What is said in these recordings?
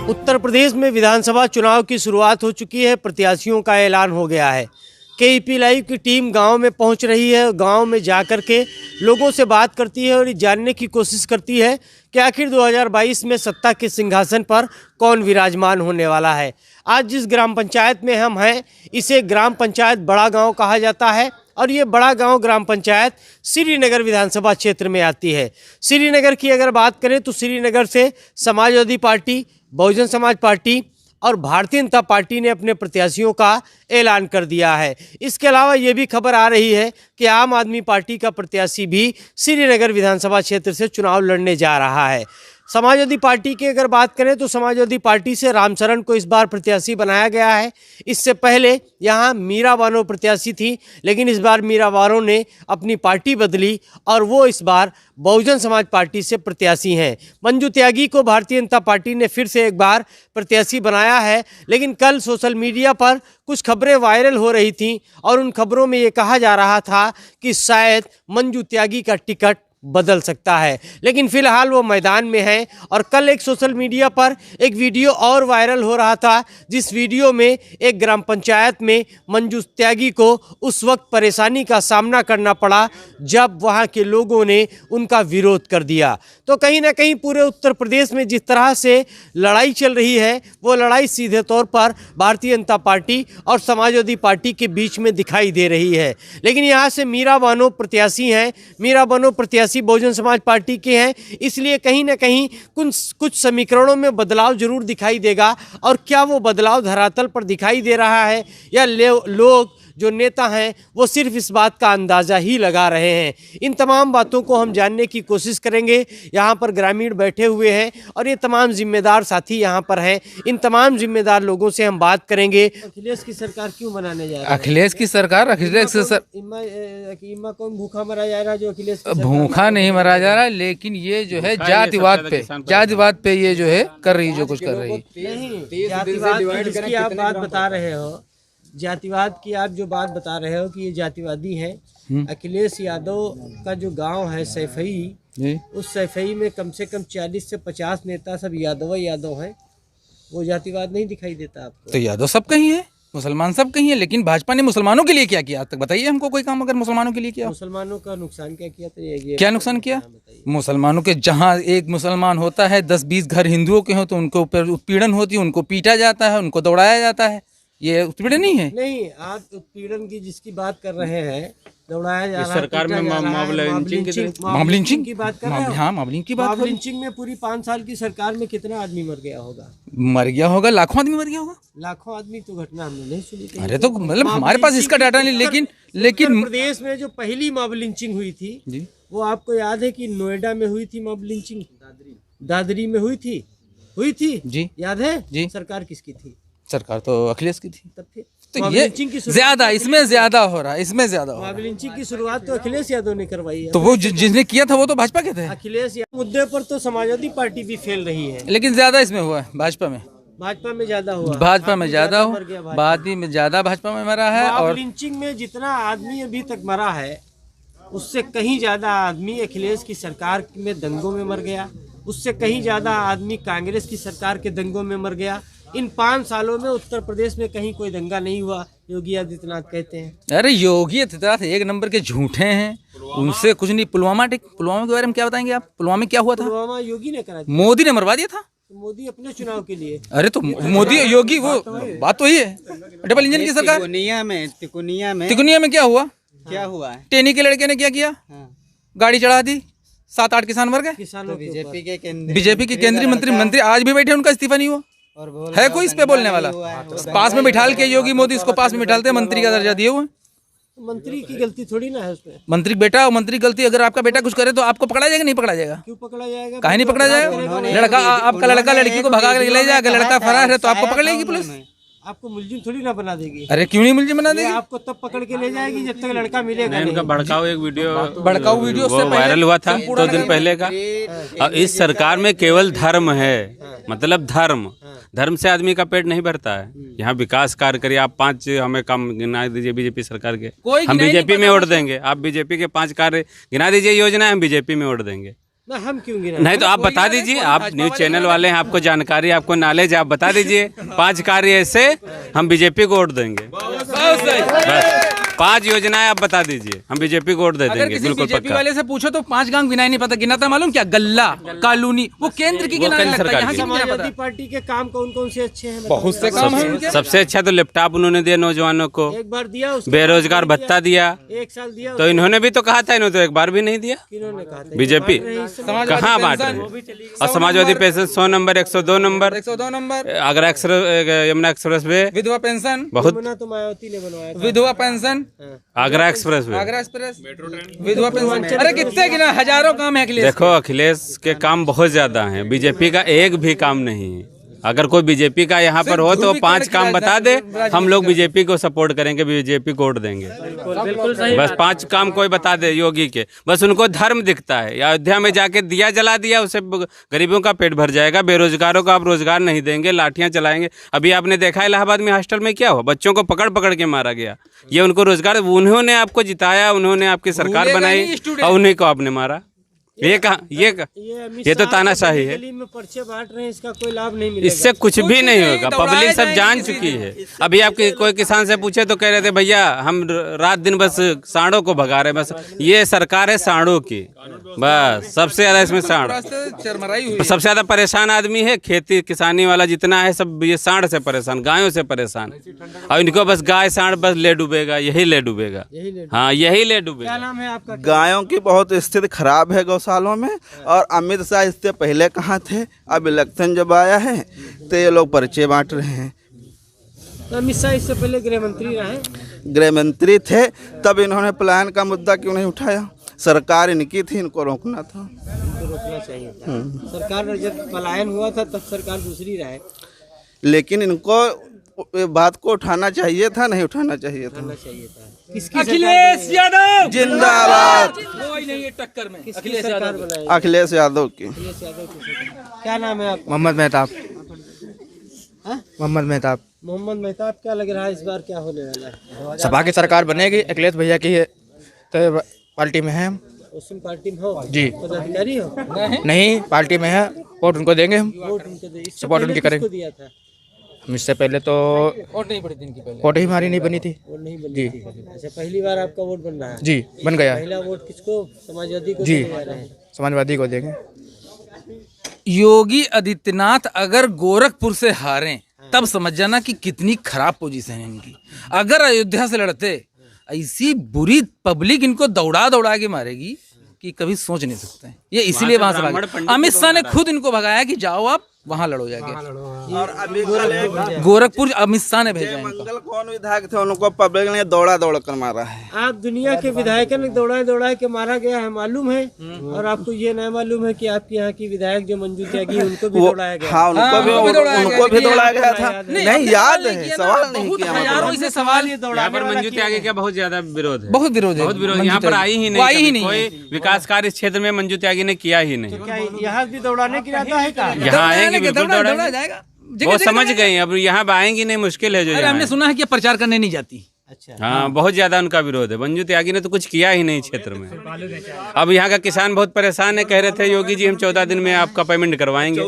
उत्तर प्रदेश में विधानसभा चुनाव की शुरुआत हो चुकी है। प्रत्याशियों का ऐलान हो गया है। केईपी लाइव की टीम गांव में पहुंच रही है। गांव में जाकर के लोगों से बात करती है और जानने की कोशिश करती है कि आखिर 2022 में सत्ता के सिंहासन पर कौन विराजमान होने वाला है। आज जिस ग्राम पंचायत में हम हैं, इसे ग्राम पंचायत बड़ा गाँव कहा जाता है और ये बड़ा गांव ग्राम पंचायत श्रीनगर विधानसभा क्षेत्र में आती है। श्रीनगर की अगर बात करें तो श्रीनगर से समाजवादी पार्टी, बहुजन समाज पार्टी और भारतीय जनता पार्टी ने अपने प्रत्याशियों का ऐलान कर दिया है। इसके अलावा ये भी खबर आ रही है कि आम आदमी पार्टी का प्रत्याशी भी श्रीनगर विधानसभा क्षेत्र से चुनाव लड़ने जा रहा है। समाजवादी पार्टी की अगर बात करें तो समाजवादी पार्टी से रामचरण को इस बार प्रत्याशी बनाया गया है। इससे पहले यहाँ मीरा बानो प्रत्याशी थी, लेकिन इस बार मीरा बानो ने अपनी पार्टी बदली और वो इस बार बहुजन समाज पार्टी से प्रत्याशी हैं। मंजू त्यागी को भारतीय जनता पार्टी ने फिर से एक बार प्रत्याशी बनाया है, लेकिन कल सोशल मीडिया पर कुछ खबरें वायरल हो रही थीं और उन खबरों में ये कहा जा रहा था कि शायद मंजू त्यागी का टिकट बदल सकता है, लेकिन फिलहाल वो मैदान में है। और कल एक सोशल मीडिया पर एक वीडियो और वायरल हो रहा था, जिस वीडियो में एक ग्राम पंचायत में मंजू त्यागी को उस वक्त परेशानी का सामना करना पड़ा जब वहां के लोगों ने उनका विरोध कर दिया। तो कहीं ना कहीं पूरे उत्तर प्रदेश में जिस तरह से लड़ाई चल रही है, वो लड़ाई सीधे तौर पर भारतीय जनता पार्टी और समाजवादी पार्टी के बीच में दिखाई दे रही है। लेकिन यहाँ से मीरा बानो प्रत्याशी हैं। मीरा बानो प्रत्याशी बहुजन समाज पार्टी के हैं, इसलिए कहीं ना कहीं कुछ समीकरणों में बदलाव जरूर दिखाई देगा। और क्या वो बदलाव धरातल पर दिखाई दे रहा है या लोग जो नेता हैं वो सिर्फ इस बात का अंदाज़ा ही लगा रहे हैं। इन तमाम बातों को हम जानने की कोशिश करेंगे। यहाँ पर ग्रामीण बैठे हुए हैं और ये तमाम जिम्मेदार साथी यहाँ पर हैं। इन तमाम जिम्मेदार लोगों से हम बात करेंगे। अखिलेश की सरकार क्यों बनाने जा रही है? अखिलेश की सरकार, इम्मा कौन भूखा मरा जा रहा है? जो अखिलेश भूखा नहीं मरा जा रहा, लेकिन ये जो है जातिवाद पे ये जो है कर रही, जो कुछ कर रही है। जातिवाद की आप बात बता रहे हो, जातिवाद की आप जो बात बता रहे हो कि ये जातिवादी हैं। अखिलेश यादव का जो गांव है सैफई, उस सैफई में कम से कम 40 से 50 नेता सब यादव हैं। वो जातिवाद नहीं दिखाई देता आपको? तो यादव सब कहीं है, मुसलमान सब कहीं है, लेकिन भाजपा ने मुसलमानों के लिए क्या किया आज तक? बताइए हमको कोई काम अगर मुसलमानों के लिए किया। मुसलमानों का नुकसान क्या किया? तो क्या नुकसान किया? मुसलमानों के जहाँ एक मुसलमान होता है, 10-20 घर हिंदुओं के हो तो उनको ऊपर उत्पीड़न होती है, उनको पीटा जाता है, उनको दौड़ाया जाता है। ये उत्पीड़न नहीं है? नहीं, आप उत्पीड़न की जिसकी बात कर रहे हैं, दौड़ाया जा रहा है, सरकार में मॉब लिंचिंग की बात कर रहे हैं। हाँ, मॉब लिंचिंग की बात। मॉब लिंचिंग में पूरी 5 साल की सरकार में कितना आदमी मर गया होगा? लाखों आदमी मर गया होगा। लाखों आदमी तो घटना हमने नहीं सुनी। अरे तो मतलब हमारे पास इसका डाटा नहीं, लेकिन प्रदेश में जो पहली मॉब लिंचिंग हुई थी जी, वो आपको याद है कि नोएडा में हुई थी मॉब लिंचिंग? दादरी में हुई थी जी, याद है जी। सरकार किसकी थी? सरकार तो अखिलेश की थी। तब फिर तो ये ज्यादा इसमें ज्यादा हो रहा है, इसमें ज्यादा हो रहा है। मॉब लिंचिंग की शुरुआत तो अखिलेश यादव ने करवाई है। तो वो जिसने किया था वो तो भाजपा के थे। अखिलेश यादव मुद्दे पर तो समाजवादी पार्टी भी फेल रही है, लेकिन ज्यादा इसमें हुआ है भाजपा में ज्यादा हुआ। भाजपा में ज्यादा हो, बाद में ज्यादा भाजपा में मरा है। और लिंचिंग में जितना आदमी अभी तक मरा है, उससे कहीं ज्यादा आदमी अखिलेश की सरकार में दंगों में मर गया। उससे कहीं ज्यादा आदमी कांग्रेस की सरकार के दंगों में मर गया। इन 5 सालों में उत्तर प्रदेश में कहीं कोई दंगा नहीं हुआ, योगी आदित्यनाथ कहते हैं। अरे योगी आदित्यनाथ एक नंबर के झूठे हैं, उनसे कुछ नहीं। पुलवामा के बारे में क्या बताएंगे आप? पुलवामा में क्या हुआ था? पुलवामा योगी ने करा दिया, मोदी ने मरवा दिया था। मोदी अपने चुनाव के लिए। अरे तो मोदी योगी वो बात तो ही है। डबल इंजन की सरकार। तिकोनिया में क्या हुआ? टेनी के लड़के ने क्या किया? गाड़ी चढ़ा दी, 7-8 किसान मर गए। बीजेपी के केंद्रीय मंत्री आज भी बैठे, उनका इस्तीफा नहीं हुआ। है कोई इस पे बोलने वाला? पास में बिठाल के योगी मोदी उसको पास में बिठालते, मंत्री का दर्जा दिए हुए। मंत्री की गलती थोड़ी ना है उसमें। मंत्री गलती, अगर आपका बेटा कुछ करे तो आपको पकड़ा जाएगा? नहीं पकड़ा जाएगा? क्यों पकड़ा जाएगा? काहे नहीं पकड़ा जाएगा? लड़का, आपका लड़का लड़की को भगा के ले जाएगा, लड़का फरार है तो आपको पकड़ लेगी पुलिस। आपको मुलजिम थोड़ी ना बना देगी। अरे क्यों नहीं मुलजिम बना देगी? आपको तब पकड़ के ले जाएगी जब तक लड़का मिलेगा नहीं। उनका भड़काऊ वीडियो वो वायरल हुआ था 2 दिन पहले का। और इस सरकार में केवल धर्म है, मतलब धर्म से आदमी का पेट नहीं भरता है। यहाँ विकास कार्य करिए आप, 5 हमें काम गिना दीजिए बीजेपी सरकार के, हम बीजेपी में वोट देंगे। आप बीजेपी के 5 कार्य गिना दीजिए योजना, हम बीजेपी में वोट देंगे। ना हम क्यों गिना? नहीं तो आप बता दीजिए, आप न्यूज चैनल वाले हैं, आपको जानकारी, आपको नॉलेज, आप बता दीजिए 5 कार्य ऐसे हम बीजेपी को वोट देंगे। बस 5 योजनाएं आप बता दीजिए, हम बीजेपी को वोट दे अगर देंगे, किसी बिल्कुल बीजेपी पक्का। वाले से पूछो तो 5 गांव गिनाई नहीं पता, गिनाता मालूम क्या? गल्ला, कॉलोनी, वो केंद्र की गिनाने केंद्र लगता है, सरकार यहाँ की। की नहीं समाजवादी पता। पार्टी के काम कौन कौन से अच्छे हैं? बहुत से काम हैं उनके। सबसे अच्छा तो लैपटॉप उन्होंने दिया नौजवानों को, एक बार दिया, उसके बेरोजगार बाद भत्ता दिया, 1 साल दिया, तो इन्होंने भी तो कहा था, इन्होंने तो एक बार भी नहीं दिया। किन्होंने कहा था? बीजेपी समाजवादी कहाँ बांट पेंशन, रही है? और Samajwadi pension 100 number, 102 number, 102 number, Agra Yamuna express way, विधवा पेंशन, बहुत यमुना तो मायावती ने बनवाया था। विधवा pension, Agra express way. Agra express, विधवा पेंशन, अरे कितने गिना, हजारों काम है अखिलेश। देखो अखिलेश के काम बहुत ज्यादा हैं, बीजेपी का एक भी काम नहीं है। अगर कोई बीजेपी का यहाँ पर हो तो 5 काम बता दे, हम लोग बीजेपी को सपोर्ट करेंगे, बीजेपी को वोट देंगे। बिल्कुल सही। बस 5 काम कोई बता दे योगी के, बस उनको धर्म दिखता है। अयोध्या में जाके दिया जला दिया, उससे गरीबों का पेट भर जाएगा, बेरोजगारों को आप रोजगार नहीं देंगे, लाठियां चलाएंगे। अभी आपने देखा इलाहाबाद में हॉस्टल में क्या हुआ, बच्चों को पकड़ पकड़ के मारा गया। ये उनको रोजगार, उन्होंने आपको जिताया, उन्होंने आपकी सरकार बनाई और उन्हीं को आपने मारा। ये कहा, ये तो तानाशाही है। दिल्ली में पर्चे बांट रहे हैं, इसका कोई लाभ नहीं मिलेगा। इससे कुछ भी नहीं होगा, पब्लिक सब जान चुकी है। अभी आपके कोई किसान से पूछे तो कह रहे थे भैया हम रात दिन बस सांडों को भगा रहे हैं। बस ये सरकार है सांडों की, बस सबसे ज्यादा इसमें सांड, सबसे ज्यादा परेशान आदमी है खेती किसानी वाला जितना है, सब ये सांड से परेशान, गायों से परेशान। और इनको बस गाय सांड बस ले डूबेगा, यही ले डूबेगा, हाँ यही ले डूबेगा। क्या नाम है आपका? गायों की बहुत स्थिति खराब है गौशालों में। और अमित शाह इससे पहले कहाँ थे? अब इलेक्शन जब आया है तो ये लोग पर्चे बांट रहे हैं। अमित शाह इससे पहले गृह मंत्री रहे। गृह मंत्री थे, तब इन्होंने पलायन का मुद्दा क्यों नहीं उठाया? सरकार इनकी थी, इनको रोकना था। तो रोकना चाहिए था। सरकार जब पलायन हुआ था तब सरकार दूसरी रहे, लेकिन इनको बात को उठाना चाहिए था, नहीं उठाना चाहिए था। किसकी अखिलेश यादव जिंदाबाद। कोई नहीं है टक्कर में, अखिलेश सरकार बनाई? अखिलेश यादव की। अखिलेश यादव की सरकार। क्या नाम है आपका? मोहम्मद मेहताब। हाँ? मोहम्मद मेहताब। मोहम्मद मेहताब। क्या लग रहा है इस बार क्या होने वाला है? सपा की सरकार बनेगी, अखिलेश भैया की तो पार्टी में है हम। उसी पार्टी में हो जी। पदाधिकारी हो? नहीं, पार्टी में है, वोट उनको देंगे हम। वोट उनको दे। इससे सपोर्ट पहले उनकी करेंगे। किसको दिया था? हम इससे पहले तो वोट नहीं पड़ी थी इनकी पहले। वोट ही हमारी नहीं बनी थी वोट नहीं बनी जी। थी। अच्छा, पहली बार आपका वोट बन रहा है? जी, बन गया है। पहला वोट किसको? समाजवादी को जी, देने जा रहे हैं। समाजवादी को देंगे। योगी आदित्यनाथ अगर गोरखपुर से हारें तब समझ जाना कि कितनी खराब पोजीशन है इनकी। अगर अयोध्या से लड़ते, ऐसी बुरी पब्लिक इनको दौड़ा दौड़ा के मारेगी कि कभी सोच नहीं सकते। ये इसीलिए वहां से भागे। अमित शाह ने खुद इनको भगाया कि जाओ आप वहां लड़ो जाके। और अभी कल गोरखपुर अमित शाह ने भेजा इनको। मंगल कौन विधायक थे, उनको पब्लिक ने दौड़ा दौड़ कर मारा है। आप दुनिया के विधायकों ने दौड़ा दौड़ा के मारा गया है, मालूम है? और आपको ये नहीं मालूम है कि आपके यहाँ की विधायक जो मंजू त्यागी उनको भी दौड़ाया गया? हाँ, उनको भी दौड़ाया गया था। नहीं याद है, सवाल नहीं किया हजारों से सवाल यहाँ पर मंजू त्यागी का बहुत ज्यादा विरोध है, बहुत विरोध है। बहुत विरोध। यहाँ पर आई ही नहीं, कोई विकास कार्य इस क्षेत्र में मंजू त्यागी ने किया ही नहीं। क्या यहाँ भी दौड़ाने की इरादा है? क्या यहाँ आएंगे, बिल्कुल दौड़ाएंगे। जाएगा। वो समझ गए, अब यहाँ आएंगी नहीं, मुश्किल है जो अरे यहाँ हमने सुना है कि प्रचार करने नहीं जाती। अच्छा। हाँ, बहुत ज्यादा उनका विरोध है। मंजू त्यागी ने तो कुछ किया ही नहीं क्षेत्र में। अब यहाँ का किसान बहुत परेशान है, कह रहे थे योगी जी हम 14 दिन में आपका पेमेंट करवाएंगे।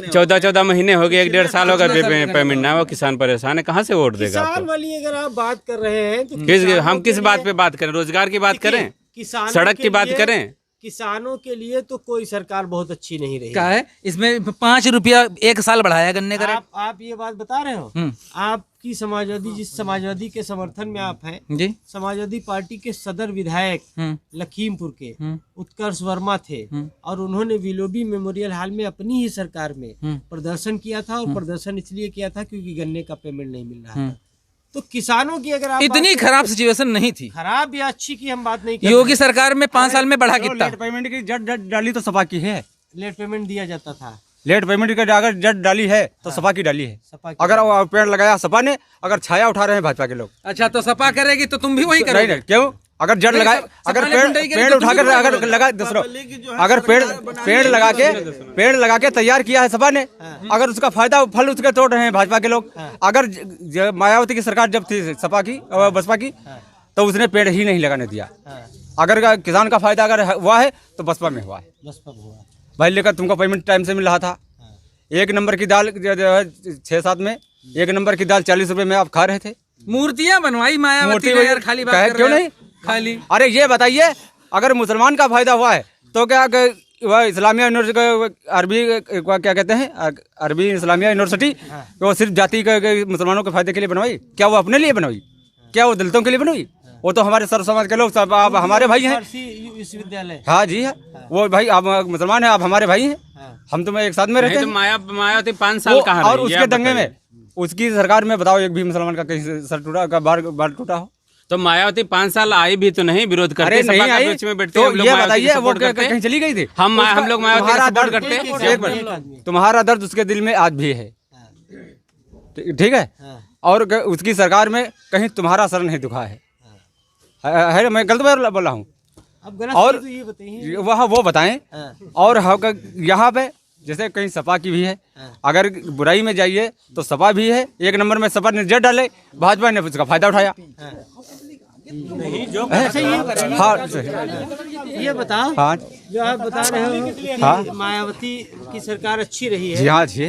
14 महीने हो गए, 1.5 साल हो गए पेमेंट ना हो, किसान परेशान है, कहाँ से वोट देगा किसान आपको? वाली अगर आप बात कर रहे हैं तो हम किस बात पे बात करें? रोजगार की बात करें, किसानों सड़क के की बात लिए- करें? किसानों के लिए तो कोई सरकार बहुत अच्छी नहीं रही। क्या है इसमें 5 रुपया 1 साल बढ़ाया गन्ने का रेट। आप ये बात बता रहे हो? आपकी समाजवादी, जिस समाजवादी के समर्थन में आप हैं, जी। समाजवादी पार्टी के सदर विधायक लखीमपुर के उत्कर्ष वर्मा थे, और उन्होंने विलोबी मेमोरियल हॉल में अपनी ही सरकार में प्रदर्शन किया था। और प्रदर्शन इसलिए किया था क्योंकि गन्ने का पेमेंट नहीं मिल रहा था। तो किसानों की अगर आप इतनी खराब सिचुएशन नहीं थी। खराब या अच्छी की हम बात नहीं कर योगी सरकार में 5 साल में बढ़ा कितना? पेमेंट की जट डाली तो सपा की है। लेट पेमेंट दिया जाता था। लेट पेमेंट की अगर जट डाली है तो सपा की डाली है। सपा की। अगर वो पेड़ लगाया सपा ने, अगर छाया उठा रहे हैं भाजपा के लोग। अच्छा, तो सपा करेगी तो तुम भी वही नहीं करोगे? नहीं, क्यों? अगर जड़ नहीं, लगाए, सपा अगर ने गुंडाई करी पेड़ तो उठाकर तुम भी अगर लगा दूसरा, अगर पेड़ लगा के तैयार किया है सपा ने, अगर उसका फायदा फल उसके तोड़ रहे हैं भाजपा के लोग। अगर मायावती की सरकार जब थी सपा की और बसपा की, तो उसने पेड़ ही नहीं लगाने दिया। अगर किसान का फायदा अगर हुआ है तो बसपा में हुआ है। बसपा हुआ भाई लेकर तुमको पेमेंट टाइम से मिल रहा था। 1 नंबर की दाल 6-7 में 1 नंबर की दाल 40 रुपए में आप खा रहे थे। मूर्तियां बनवाई मायावती ने यार, खाली बात कर क्यों रहे हो। नहीं खाली अरे ये बताइए, अगर मुसलमान का फायदा हुआ है तो क्या वह इस्लामिया यूनिवर्सिटी अरबी क्या कहते हैं अरबी इस्लामिया यूनिवर्सिटी वो सिर्फ जाति के मुसलमानों के फायदे के लिए बनवाई? क्या वो अपने लिए बनवाई? क्या वो दलितों के लिए बनवाई? वो तो हमारे सर्व समाज के लोग सब आप हमारे भाई हैं। विश्वविद्यालय हाँ जी है, वो भाई आप मुसलमान हैं, आप हमारे भाई हैं, हम तुम्हें एक साथ में रहते नहीं तो हैं। मायावती 5 साल कहाँ और रही? उसके दंगे में उसकी सरकार में बताओ एक भी मुसलमान का कहीं सर टूटा का बाल टूटा हो? तो मायावती 5 साल आई भी तो नहीं, विरोध करते, अरे नहीं सपा आई के बीच में बैठते तो हैं, हम लोग ये मायावती बताइए को वो support करते हैं। कहीं चली गई थी? हम लोग मायावती को सपोर्ट करते हैं। एक मिनट, तुम्हारा दर्द उसके दिल में आज भी है, ठीक है? और उसकी सरकार में कहीं तुम्हारा सर नहीं दुखा है मैं गलत बोल रहा हूँ? अब गलत और तो ये बताइए। वह वो बताएं। और यहाँ पे जैसे कहीं सपा की भी है, अगर बुराई में जाइए तो सपा भी है। 1 नंबर में सपा ने जड़ डाले, भाजपा ने उसका फायदा उठाया। हाँ ये बताओ, हाँ जो आप बता रहे हो कि हाँ। मायावती की सरकार अच्छी रही जी है, हाँ जी,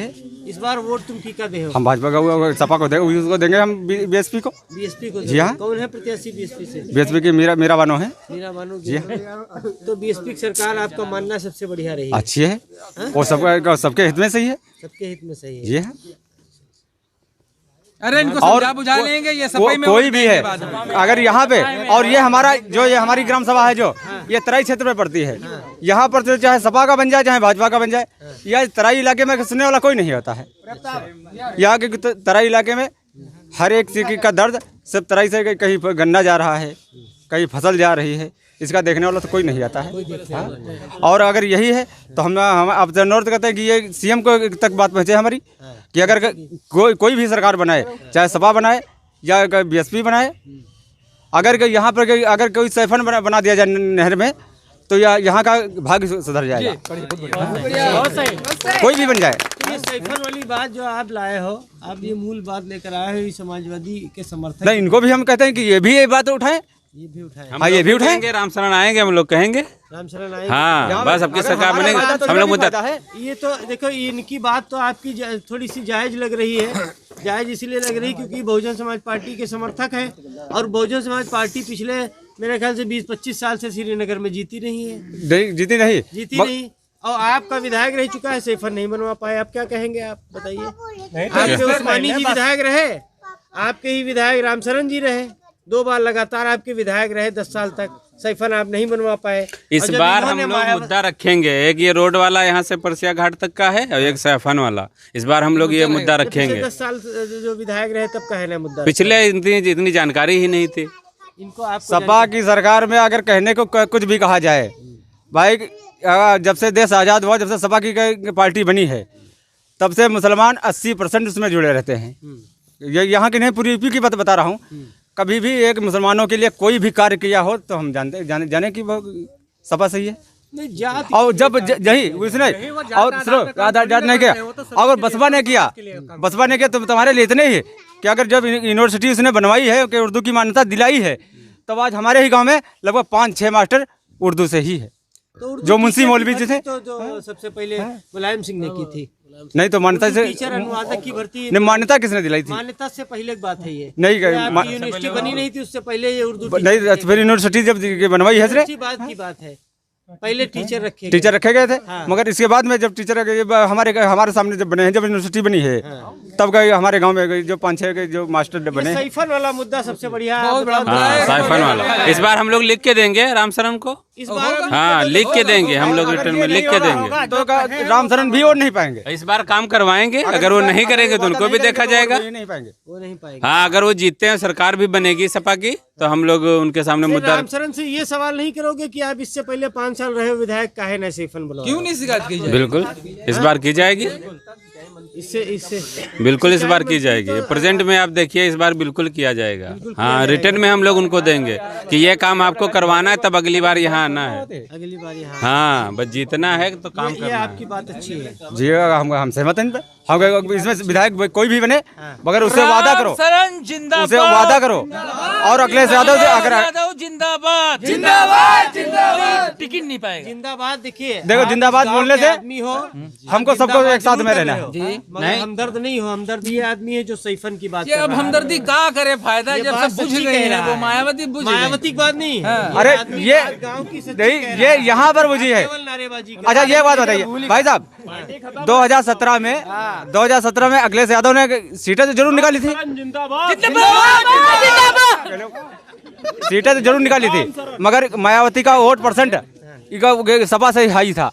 इस बार वोट तुम किसका दे हो? हम भाजपा का सपा को उसको देंगे, हम बीएसपी को। बीएसपी को जी हाँ। कौन है प्रत्याशी बीएसपी से? बीएसपी की मीरा बानो है। मीरा बानो जी। तो बीएसपी की सरकार आपका मानना सबसे बढ़िया रही है? अच्छी है, वो सबके हित में सही है। सबके हित में सही है। जी हाँ। अरे इनको और समझा बुझा लेंगे, ये सफाई में कोई भी है अगर यहाँ पे, और ये हमारी ग्राम सभा है जो ये तराई क्षेत्र में पड़ती है, यहाँ पर तो चाहे सपा का बन जाए चाहे भाजपा का बन जाए, यह तराई इलाके में सुनने वाला कोई नहीं होता है। यहाँ के तराई इलाके में हर एक चीज का दर्द सिर्फ तराई से कहीं गन्ना जा रहा है, कहीं फसल जा रही है, इसका देखने वाला तो कोई नहीं आता है। हाँ? और अगर यही है तो हम अब नॉर्थ कहते हैं कि ये सीएम को तक बात पहुँचे हमारी कि अगर कोई भी सरकार बनाए, चाहे सपा बनाए या बीएसपी बनाए, अगर यहाँ पर अगर कोई सैफन बना दिया जाए नहर में तो यहाँ का भाग्य सुधर जाएगा। कोई भी बन जाए। ये सैफन वाली बात जो आप लाए हो, आप ये मूल बात लेकर आए हो, ये समाजवादी के समर्थक नहीं, इनको भी हम कहते हैं कि ये भी ये बात उठाएं। ये भी उठाए। हाँ, ये भी उठाएंगे, राम शरण आएंगे, हम लोग कहेंगे राम शरण आएंगे। हाँ, बस आपकी सरकार बनेगी, हम लोग मुद्दा। ये तो देखो, इनकी बात तो आपकी थोड़ी सी जायज लग रही है। जायज इसलिए लग रही क्योंकि बहुजन समाज पार्टी के समर्थक है, और बहुजन समाज पार्टी पिछले मेरे ख्याल से 20-25 साल से श्रीनगर में जीती नहीं है। जीती नहीं। और आपका विधायक रह चुका है, सैफन नहीं बनवा पाए। आप क्या कहेंगे? आप बताइए। आपके उस्मानी जी विधायक रहे, आपके ही विधायक रामशरण जी रहे, 2 बार लगातार आपके विधायक रहे 10 साल तक, सैफन आप नहीं बनवा पाए। इस बार हम लोग मुद्दा रखेंगे, एक ये रोड वाला यहाँ से परसिया घाट तक का है और एक सैफन वाला। इस बार हम लोग ये मुद्दा रखेंगे। 10 साल जो विधायक रहे तब का है ना मुद्दा। पिछले इतनी जानकारी ही नहीं थी। इनको आप सपा की सरकार में अगर कहने को कुछ भी कहा जाए, भाई जब से देश आज़ाद हुआ, जब से सपा की पार्टी बनी है, तब से मुसलमान 80% उसमें जुड़े रहते हैं। यहाँ की नहीं, पूरी यूपी की बात बता रहा हूँ। कभी भी एक मुसलमानों के लिए कोई भी कार्य किया हो तो हम जाने की वो सपा सही है। और जब यही उसने और जाट नहीं किया, अगर बसपा ने किया तो तुम्हारे लिए इतने ही कि अगर जब यूनिवर्सिटी उसने बनवाई है कि उर्दू की मान्यता दिलाई है, तब आज हमारे ही गांव में लगभग 5-6 मास्टर उर्दू से ही है। तो जो मुंशी मौलवी जी थे, तो जो सबसे पहले मुलायम सिंह ने की थी। नहीं तो मान्यता से टीचर अनुवादक की भर्ती नहीं, मान्यता किसने दिलाई थी? मान्यता से पहले की बात है ये। नहीं यूनिवर्सिटी बनी नहीं थी, उससे पहले ये उर्दू नहीं, फिर यूनिवर्सिटी जब बनवाई है, अच्छी बात की बात है। पहले टीचर रखे गए थे। मगर इसके बाद में जब टीचर हमारे सामने जब बने हैं, जब यूनिवर्सिटी बनी है, तब गए हमारे गांव में जो 5-6 के जो मास्टर बने। सैफन वाला मुद्दा सबसे बढ़िया, बहुत बड़ा हाँ, सैफन वाला इस बार हम लोग लिख के देंगे रामशरण को। इस बार हाँ, लिख के देंगे, हम लोग रिटर्न में लिख के देंगे। तो रामशरण भी और नहीं पाएंगे। इस बार काम करवाएंगे, अगर वो नहीं करेंगे तो उनको भी देखा जाएगा। नहीं पाएंगे, वो नहीं पाएगा। हाँ, अगर वो जीतते हैं, सरकार भी बनेगी सपा की, तो हम लोग उनके सामने मुद्दा। रामशरण से ये सवाल नहीं करोगे कि आप इससे पहले 5 साल रहे विधायक, काहे ना सैफन बुलाओ? क्यों नहीं शिकायत की जाए? बिल्कुल, इस बार की जाएगी। इससे बिल्कुल इस बार की जाएगी। प्रेजेंट में आप देखिए इस बार बिल्कुल किया जाएगा। हाँ, रिटर्न में हम लोग उनको देंगे कि ये काम आपको करवाना है, तब अगली बार यहाँ आना है। अगली बार यहाँ हाँ, बस जीतना है तो काम ये करना है। आपकी बात अच्छी है। जी हम सहमत हैं इन पे। हम इसमें विधायक कोई भी बने, मगर उससे वादा करो, उससे वादा करो। और अखिलेश यादव से अगर जिंदाबाद जिंदाबाद जिंदाबाद टिकट नहीं पाएगा। जिंदाबाद देखिए, देखो, जिंदाबाद गाँव बोलने के से आदमी हो, हमको सबको जिंदाबाद एक साथ जरूर में कर रहना रहे है। हो, जी, मगर नहीं। हमदर्द नहीं हो। हमदर्द ये आदमी है जो सैफन की बात ये कर अब रहा है। हमदर्दी का करे फायदा ये जब बात सब बुझ सच्ची गई कह है, रहा वो है। मायावती बुझ गई। मायावती की बात नहीं है। अरे आदमी ये गाँव की सच्ची नहीं, कह ये रहा है। यहाँ पर बुझी है। केवल नारेबाजी कर अच्छा, ये बात बताइए भाई साहब, 2017 में अखिलेश यादव ने सीटें तो जरूर निकाली थी, सीटें तो जरूर निकाली थी, मगर मायावती का वोट परसेंट सपा से हाई था।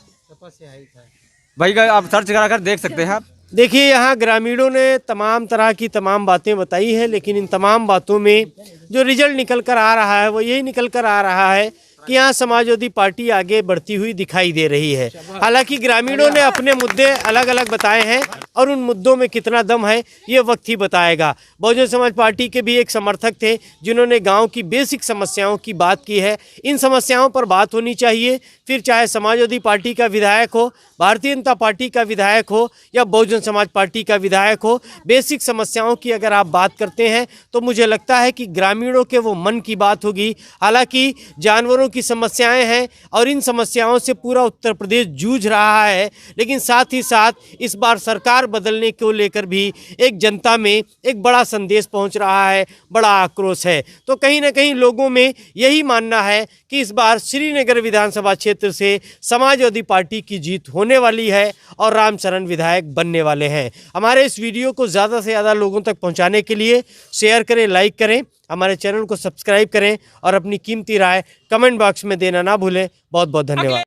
भाई आप सर्च करा कर देख सकते हैं आप। देखिए, यहाँ ग्रामीणों ने तमाम तरह की तमाम बातें बताई है, लेकिन इन तमाम बातों में जो रिजल्ट निकल कर आ रहा है वो यही निकल कर आ रहा है कि यहाँ समाजवादी पार्टी आगे बढ़ती हुई दिखाई दे रही है। हालांकि ग्रामीणों ने अपने मुद्दे अलग अलग बताए हैं और उन मुद्दों में कितना दम है ये वक्त ही बताएगा। बहुजन समाज पार्टी के भी एक समर्थक थे जिन्होंने गांव की बेसिक समस्याओं की बात की है। इन समस्याओं पर बात होनी चाहिए, फिर चाहे समाजवादी पार्टी का विधायक हो, भारतीय जनता पार्टी का विधायक हो या बहुजन समाज पार्टी का विधायक हो। बेसिक समस्याओं की अगर आप बात करते हैं तो मुझे लगता है कि ग्रामीणों के वो मन की बात होगी। हालांकि जानवरों की समस्याएं हैं और इन समस्याओं से पूरा उत्तर प्रदेश जूझ रहा है, लेकिन साथ ही साथ इस बार सरकार बदलने को लेकर भी एक जनता में एक बड़ा संदेश पहुंच रहा है, बड़ा आक्रोश है। तो कहीं ना कहीं लोगों में यही मानना है कि इस बार श्रीनगर विधानसभा क्षेत्र से समाजवादी पार्टी की जीत होने वाली है और रामचरण विधायक बनने वाले हैं। हमारे इस वीडियो को ज़्यादा से ज़्यादा लोगों तक पहुंचाने के लिए शेयर करें, लाइक करें, हमारे चैनल को सब्सक्राइब करें और अपनी कीमती राय कमेंट बॉक्स में देना ना भूलें। बहुत बहुत धन्यवाद।